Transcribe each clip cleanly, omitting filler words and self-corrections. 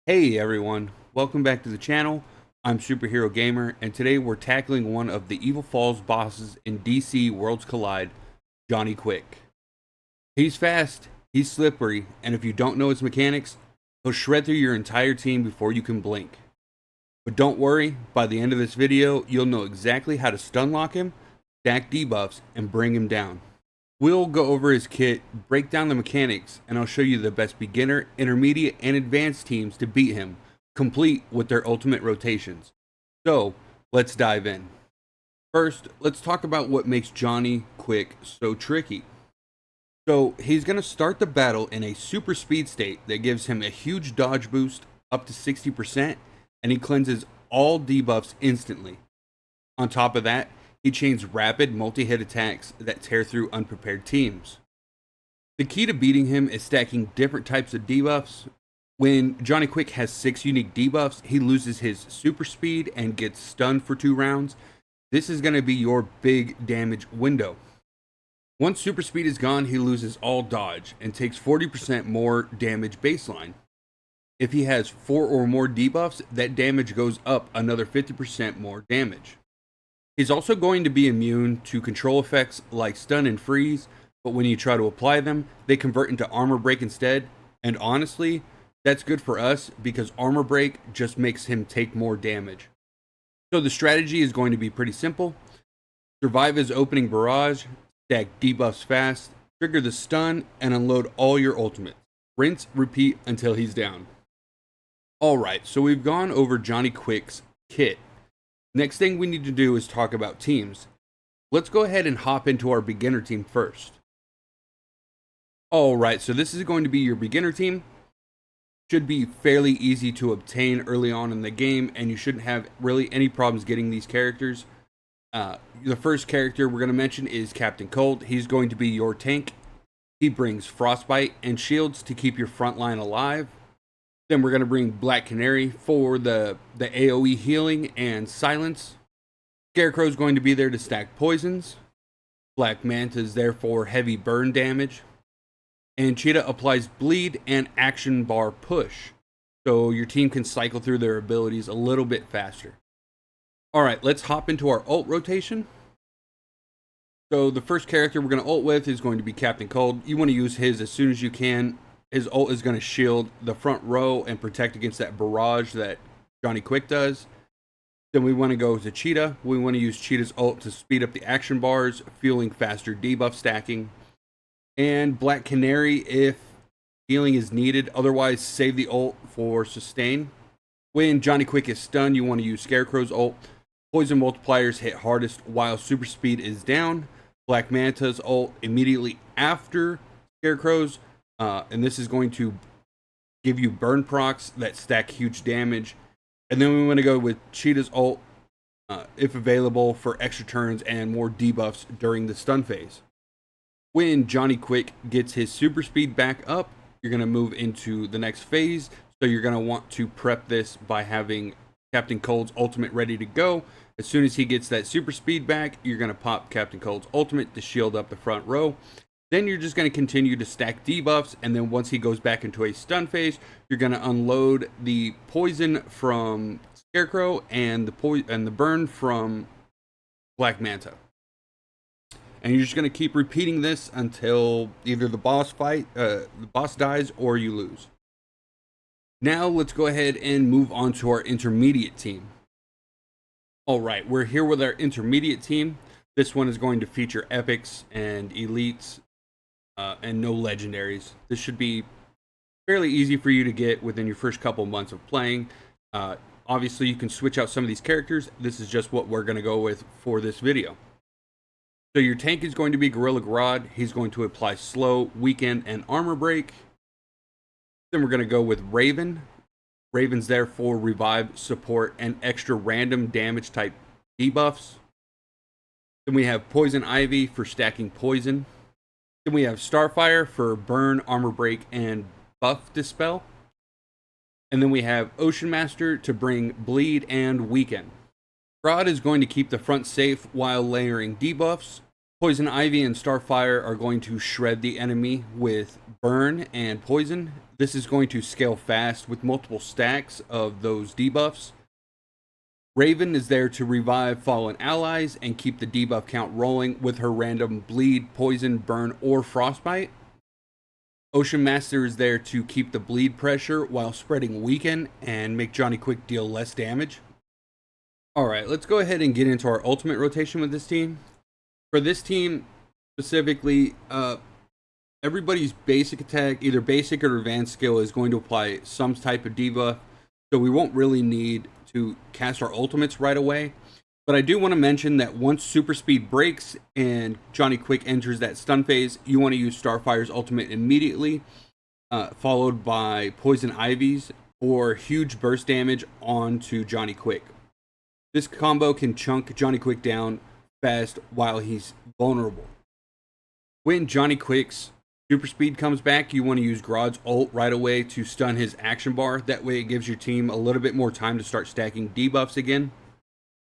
Hey everyone, welcome back to the channel. I'm Superhero Gamer, and today we're tackling one of the Evil Falls bosses in DC Worlds Collide, Johnny Quick. He's fast, he's slippery, and if you don't know his mechanics, he'll shred through your entire team before you can blink. But don't worry, by the end of this video, you'll know exactly how to stun lock him, stack debuffs, and bring him down. We'll go over his kit, break down the mechanics, and I'll show you the best beginner, intermediate, and advanced teams to beat him, complete with their ultimate rotations. So, let's dive in. First, let's talk about what makes Johnny Quick so tricky. So, he's going to start the battle in a super speed state that gives him a huge dodge boost up to 60%, and he cleanses all debuffs instantly. On top of that, he chains rapid multi-hit attacks that tear through unprepared teams. The key to beating him is stacking different types of debuffs. When Johnny Quick has 6 unique debuffs, he loses his super speed and gets stunned for 2 rounds. This is going to be your big damage window. Once super speed is gone, he loses all dodge and takes 40% more damage baseline. If he has 4 or more debuffs, that damage goes up another 50% more damage. He's also going to be immune to control effects like stun and freeze, but when you try to apply them, they convert into armor break instead, and honestly, that's good for us because armor break just makes him take more damage. So the strategy is going to be pretty simple. Survive his opening barrage, stack debuffs fast, trigger the stun, and unload all your ultimates. Rinse, repeat until he's down. Alright, so we've gone over Johnny Quick's kit. Next thing we need to do is talk about teams. Let's go ahead and hop into our beginner team first. Alright, so this is going to be your beginner team. Should be fairly easy to obtain early on in the game, and you shouldn't have really any problems getting these characters. The first character we're going to mention is Captain Cold. He's going to be your tank. He brings Frostbite and shields to keep your front line alive. Then we're going to bring Black Canary for the AoE healing and silence. Scarecrow's going to be there to stack poisons. Black Manta is there for heavy burn damage. And Cheetah applies bleed and action bar push, so your team can cycle through their abilities a little bit faster. Alright, let's hop into our ult rotation. So the first character we're going to ult with is going to be Captain Cold. You want to use his as soon as you can. His ult is going to shield the front row and protect against that barrage that Johnny Quick does. Then we want to go to Cheetah. We want to use Cheetah's ult to speed up the action bars, fueling faster debuff stacking. And Black Canary if healing is needed. Otherwise, save the ult for sustain. When Johnny Quick is stunned, you want to use Scarecrow's ult. Poison multipliers hit hardest while super speed is down. Black Manta's ult immediately after Scarecrow's. And this is going to give you burn procs that stack huge damage. And then we want to go with Cheetah's ult, if available, for extra turns and more debuffs during the stun phase. When Johnny Quick gets his super speed back up, you're going to move into the next phase. So you're going to want to prep this by having Captain Cold's ultimate ready to go. As soon as he gets that super speed back, you're going to pop Captain Cold's ultimate to shield up the front row. Then you're just going to continue to stack debuffs, and then once he goes back into a stun phase, you're going to unload the poison from Scarecrow and the burn from Black Manta. And you're just going to keep repeating this until either the boss dies or you lose. Now let's go ahead and move on to our intermediate team. All right, we're here with our intermediate team. This one is going to feature epics and elites. And no legendaries. This should be fairly easy for you to get within your first couple months of playing. Obviously, you can switch out some of these characters. This is just what we're going to go with for this video. So your tank is going to be Gorilla Grodd. He's going to apply slow, weaken, and armor break. Then we're going to go with Raven. Raven's there for revive, support, and extra random damage type debuffs. Then we have Poison Ivy for stacking poison. Then we have Starfire for burn, armor break, and buff dispel. And then we have Ocean Master to bring bleed and weaken. Grodd is going to keep the front safe while layering debuffs. Poison Ivy and Starfire are going to shred the enemy with burn and poison. This is going to scale fast with multiple stacks of those debuffs. Raven is there to revive fallen allies and keep the debuff count rolling with her random bleed, poison, burn, or frostbite. Ocean Master is there to keep the bleed pressure while spreading weaken and make Johnny Quick deal less damage. Alright, let's go ahead and get into our ultimate rotation with this team. For this team specifically, everybody's basic attack, either basic or advanced skill, is going to apply some type of debuff, so we won't really need to cast our ultimates right away. But I do want to mention that once Super Speed breaks and Johnny Quick enters that stun phase, you want to use Starfire's ultimate immediately, followed by Poison Ivy's for huge burst damage onto Johnny Quick. This combo can chunk Johnny Quick down fast while he's vulnerable. When Johnny Quick's Super Speed comes back, you want to use Grodd's ult right away to stun his action bar. That way it gives your team a little bit more time to start stacking debuffs again.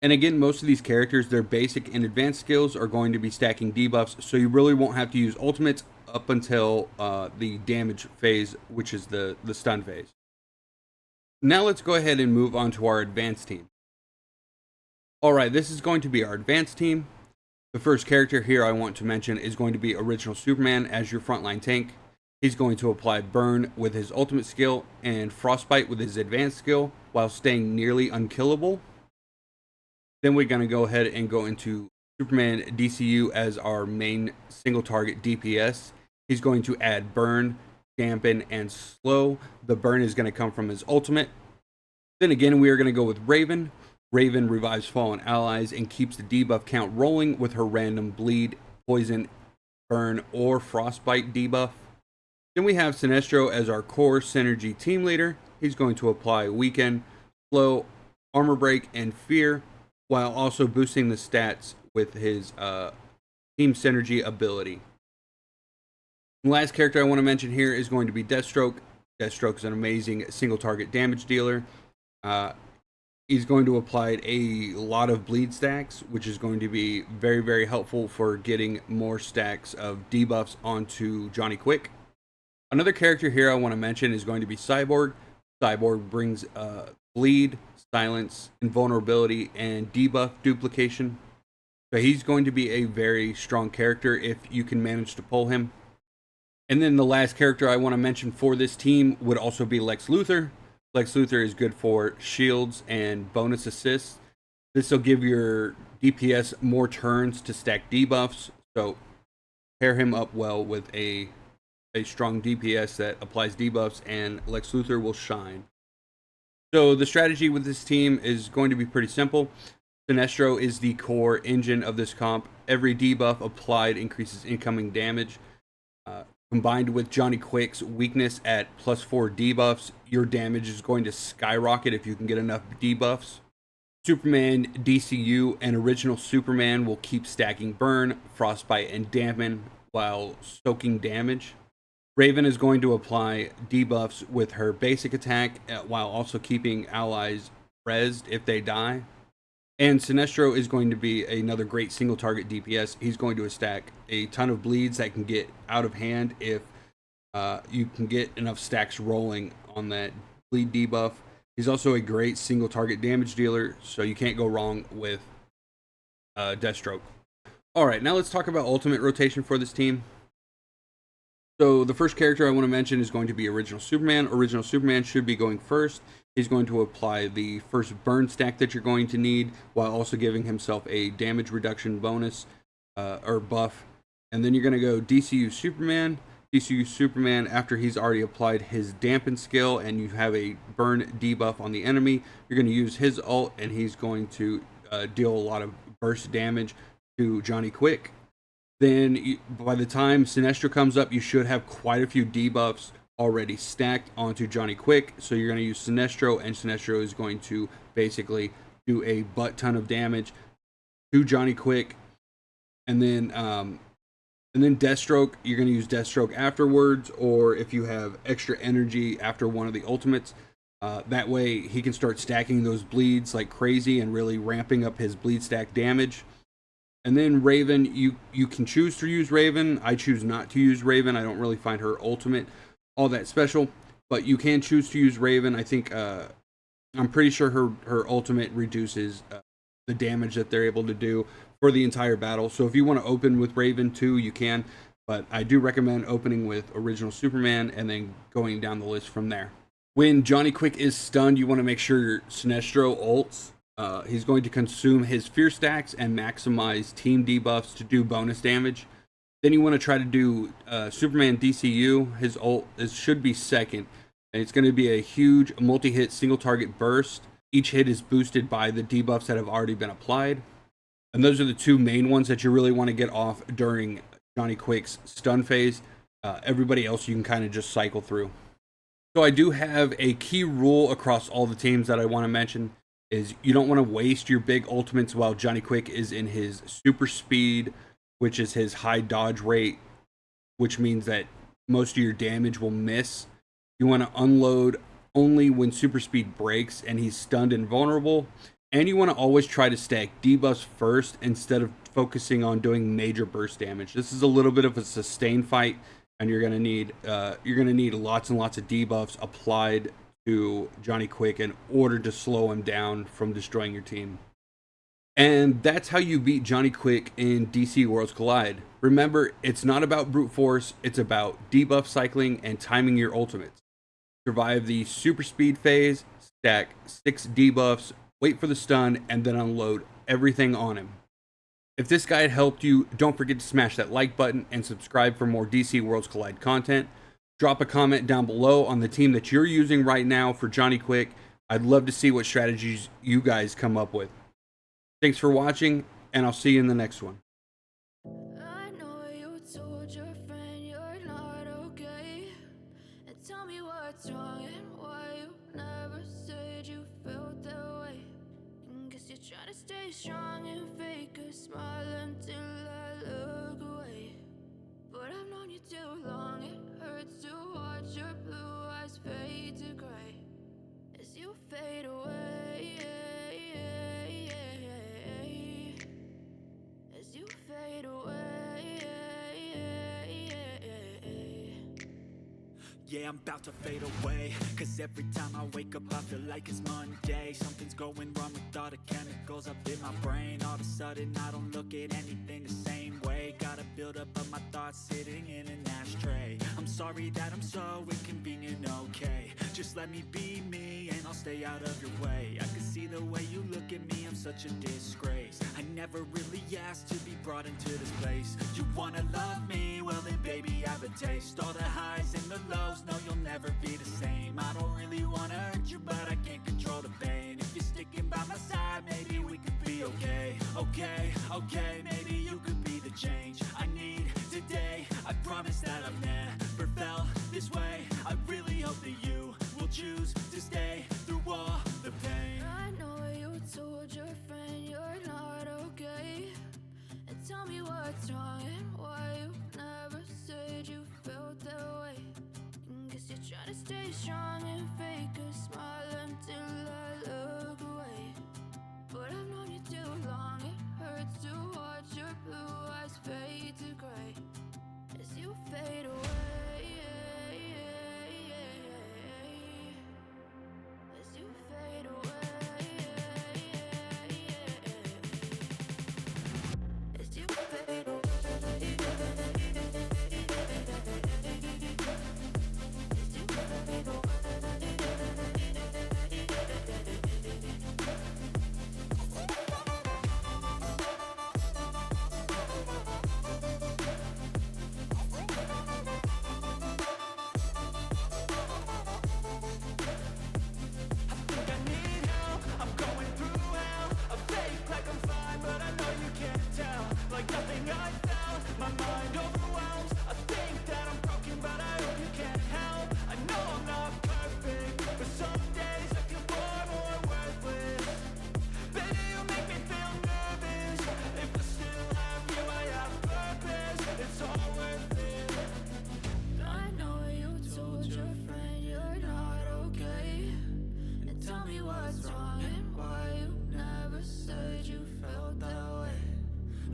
And again, most of these characters, their basic and advanced skills are going to be stacking debuffs, so you really won't have to use ultimates up until the damage phase, which is the stun phase. Now let's go ahead and move on to our advanced team. Alright, this is going to be our advanced team. The first character here I want to mention is going to be Original Superman as your frontline tank. He's going to apply Burn with his ultimate skill and Frostbite with his advanced skill while staying nearly unkillable. Then we're going to go ahead and go into Superman DCU as our main single target DPS. He's going to add Burn, Dampen, and Slow. The Burn is going to come from his ultimate. Then again, we are going to go with Raven. Raven revives fallen allies and keeps the debuff count rolling with her random bleed, poison, burn, or frostbite debuff. Then we have Sinestro as our core synergy team leader. He's going to apply weaken, slow, armor break, and fear, while also boosting the stats with his team synergy ability. The last character I want to mention here is going to be Deathstroke. Deathstroke is an amazing single target damage dealer. He's going to apply a lot of bleed stacks, which is going to be very, very helpful for getting more stacks of debuffs onto Johnny Quick. Another character here I want to mention is going to be Cyborg. Cyborg brings bleed, silence, invulnerability, and debuff duplication. So he's going to be a very strong character if you can manage to pull him. And then the last character I want to mention for this team would also be Lex Luthor. Lex Luthor is good for shields and bonus assists. This will give your DPS more turns to stack debuffs, so pair him up well with a strong DPS that applies debuffs, and Lex Luthor will shine. So the strategy with this team is going to be pretty simple. Sinestro is the core engine of this comp. Every debuff applied increases incoming damage. Combined with Johnny Quick's weakness at +4 debuffs, your damage is going to skyrocket if you can get enough debuffs. Superman, DCU, and Original Superman will keep stacking Burn, Frostbite, and Dampen while soaking damage. Raven is going to apply debuffs with her basic attack while also keeping allies rezzed if they die. And Sinestro is going to be another great single target DPS. He's going to stack a ton of bleeds that can get out of hand if you can get enough stacks rolling on that bleed debuff. He's also a great single target damage dealer, so you can't go wrong with Deathstroke. Alright, now let's talk about ultimate rotation for this team. So the first character I want to mention is going to be Original Superman. Original Superman should be going first. He's going to apply the first burn stack that you're going to need while also giving himself a damage reduction bonus or buff. And then you're going to go DCU Superman. DCU Superman, after he's already applied his dampen skill and you have a burn debuff on the enemy, you're going to use his ult and he's going to deal a lot of burst damage to Johnny Quick. Then by the time Sinestro comes up, you should have quite a few debuffs already stacked onto Johnny Quick. So you're going to use Sinestro, and Sinestro is going to basically do a butt ton of damage to Johnny Quick. And then Deathstroke, you're going to use Deathstroke afterwards, or if you have extra energy after one of the ultimates. That way he can start stacking those bleeds like crazy and really ramping up his bleed stack damage. And then Raven, you can choose to use Raven. I choose not to use Raven. I don't really find her ultimate all that special, but you can choose to use Raven. I think I'm pretty sure her ultimate reduces the damage that they're able to do for the entire battle. So if you want to open with Raven too, you can. But I do recommend opening with original Superman and then going down the list from there. When Johnny Quick is stunned, you want to make sure Sinestro ults. He's going to consume his fear stacks and maximize team debuffs to do bonus damage. Then you want to try to do Superman DCU. His ult should be second. And it's going to be a huge multi-hit single target burst. Each hit is boosted by the debuffs that have already been applied. And those are the two main ones that you really want to get off during Johnny Quick's stun phase. Everybody else you can kind of just cycle through. So I do have a key rule across all the teams that I want to mention is you don't want to waste your big ultimates while Johnny Quick is in his super speed, which is his high dodge rate, which means that most of your damage will miss. You want to unload only when super speed breaks and he's stunned and vulnerable. And you want to always try to stack debuffs first instead of focusing on doing major burst damage. This is a little bit of a sustained fight, and you're gonna need lots and lots of debuffs applied to Johnny Quick in order to slow him down from destroying your team. And that's how you beat Johnny Quick in DC Worlds Collide. Remember, it's not about brute force, it's about debuff cycling and timing your ultimates. Survive the super speed phase, stack 6 debuffs, wait for the stun, and then unload everything on him. If this guide helped you, don't forget to smash that like button and subscribe for more DC Worlds Collide content. Drop a comment down below on the team that you're using right now for Johnny Quick. I'd love to see what strategies you guys come up with. Thanks for watching, and I'll see you in the next one. I know you told your friend you're not okay, and tell me what's wrong and why you never said you felt that way. And guess you're trying to stay strong and fake a smile until I look away. But I've known you too long, it hurts to watch your blue eyes fade to gray as you fade away, as you fade away. Yeah, I'm about to fade away, cause every time I wake up I feel like it's Monday. Something's going wrong with all the chemicals up in my brain. All of a sudden I don't look at anything the same way. Gotta build up of my thoughts sitting in an ashtray. I'm sorry that I'm so inconvenient, okay. Just let me be me and I'll stay out of your way. I can see the way you look at me, I'm such a disgrace. I never really asked to be brought into this place. You wanna love me? Well then baby have a taste. All the highs and the lows, no you'll never be the same. I don't really wanna hurt you but I can't control the pain. If you're sticking by my side, maybe we could be okay. Okay, maybe you could be the change I need today. I promise that I've never felt this way. I really hope that you will choose to stay through all the pain. I know you told your friend you're not okay, and tell me what's wrong and why you never said you felt that way. And guess you're trying to stay strong and fake a smile until I look away. But I've known you too long, it hurts to watch your blue eyes fade to gray as you fade away, as you fade away, as you fade away.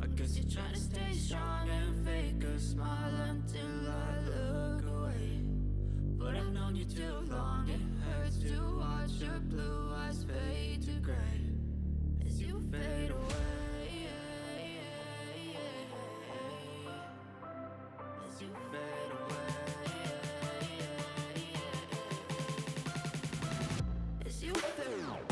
I guess you're trying to stay strong and fake a smile until I look away. But I've known you too long, it hurts to watch your blue eyes fade to gray as you fade away. As you fade away. As you fade away.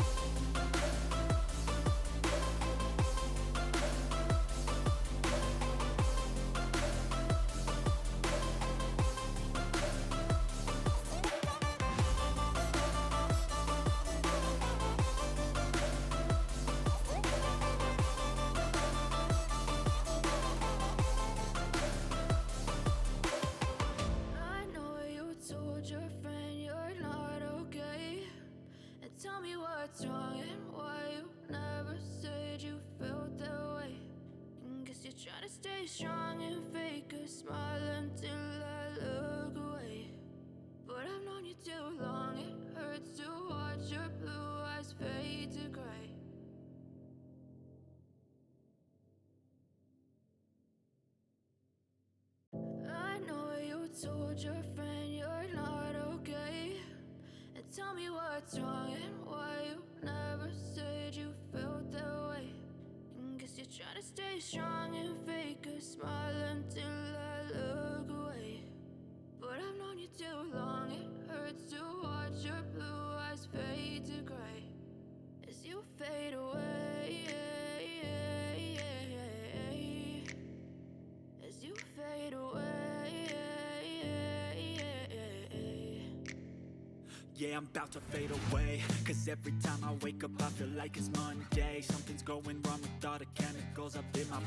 I know you told your friend you're not okay. And tell me what's wrong and why you never said you felt that way. And guess you're trying to stay strong and fake a smile until I look away. But I've known you too long, it hurts to watch your blue eyes fade to gray. I know you told your friend you're not okay. And tell me what's wrong and why you never said you felt that way. And guess you're trying to stay strong and fake a smile until I look away. But I've known you too long, it hurts to watch your blue eyes fade to gray as you fade away. As you fade away. Yeah, I'm about to fade away, cause every time I wake up I feel like it's Monday. Something's going wrong with all the chemicals up in my